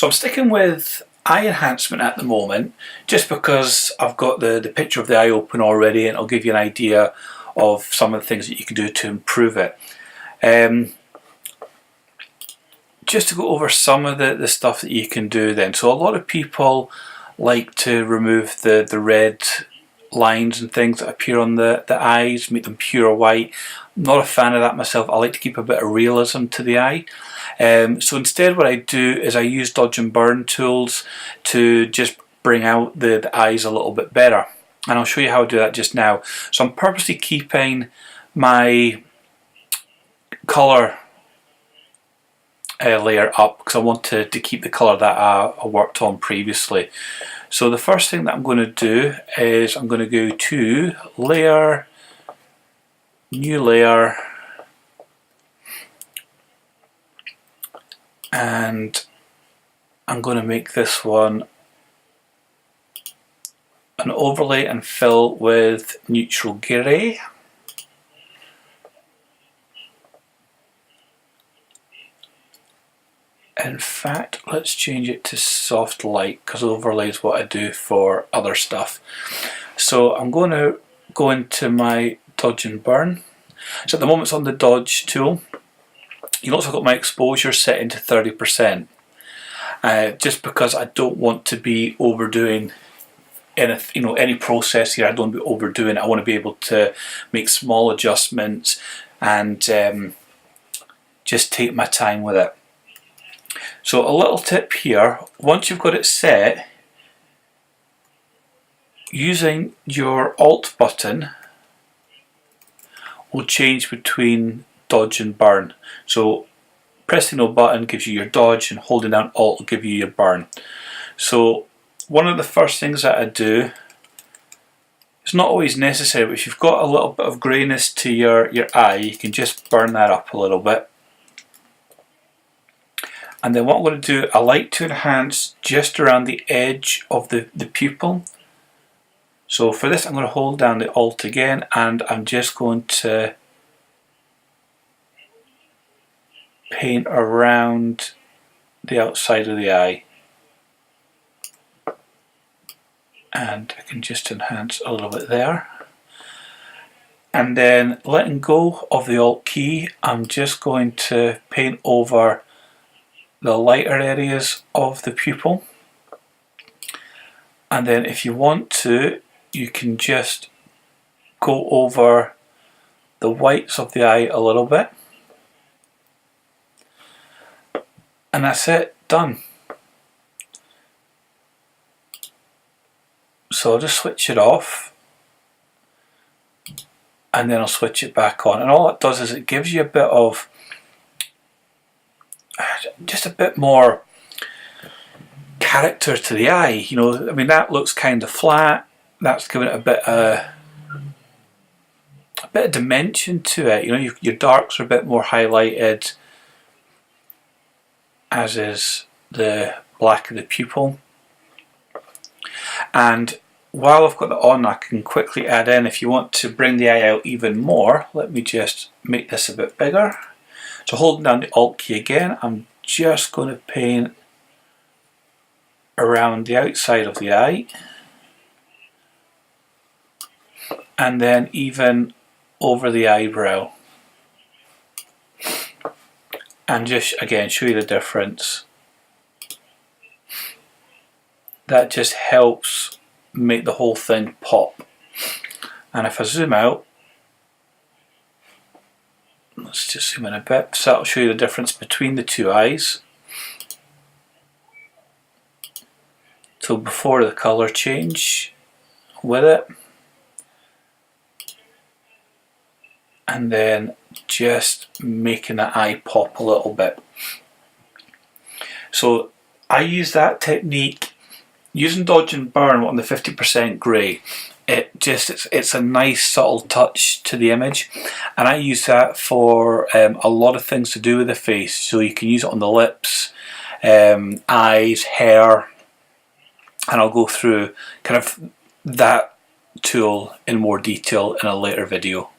So I'm sticking with eye enhancement at the moment, just because I've got the picture of the eye open already, and it'll give you an idea of some of the things that you can do to improve it. Just to go over some of the stuff that you can do then. So a lot of people like to remove the red lines and things that appear on the eyes, make them pure white. I'm not a fan of that myself. I like to keep a bit of realism to the eye. So instead what I do is I use dodge and burn tools to just bring out the eyes a little bit better. And I'll show you how I do that just now. So I'm purposely keeping my colour layer up because I want to keep the colour that I worked on previously. So the first thing that I'm going to do is I'm going to go to Layer, New Layer, and I'm going to make this one an overlay and fill with neutral grey. In fact, let's change it to soft light because overlay is what I do for other stuff. So I'm going to go into my dodge and burn. So at the moment it's on the dodge tool. You've also got my exposure set into 30%. Just because I don't want to be overdoing any process here. I don't want to be overdoing it. I want to be able to make small adjustments and just take my time with it. So a little tip here, once you've got it set, using your Alt button will change between dodge and burn. So pressing the button gives you your dodge and holding down Alt will give you your burn. So one of the first things that I do, it's not always necessary, but if you've got a little bit of greyness to your eye, you can just burn that up a little bit. And then what I'm going to do, I like to enhance just around the edge of the pupil. So for this I'm going to hold down the Alt again and I'm just going to paint around the outside of the eye. And I can just enhance a little bit there. And then letting go of the Alt key, I'm just going to paint over the lighter areas of the pupil, and then if you want to you can just go over the whites of the eye a little bit, and that's it, done. So I'll just switch it off and then I'll switch it back on, and all it does is it gives you a bit of just a bit more character to the eye. You know, I mean, that looks kind of flat. That's giving it a bit of dimension to it. You know, your darks are a bit more highlighted, as is the black of the pupil. And while I've got that on, I can quickly add in, if you want to bring the eye out even more, let me just make this a bit bigger. So holding down the Alt key again, I'm just going to paint around the outside of the eye, and then even over the eyebrow, and just again show you the difference. That just helps make the whole thing pop. And if I zoom out, let's just zoom in a bit, so that'll show you the difference between the two eyes. So before the colour change with it, and then just making the eye pop a little bit. So I use that technique using dodge and burn on the 50% grey. It's a nice subtle touch to the image, and I use that for a lot of things to do with the face. So you can use it on the lips, eyes, hair, and I'll go through kind of that tool in more detail in a later video.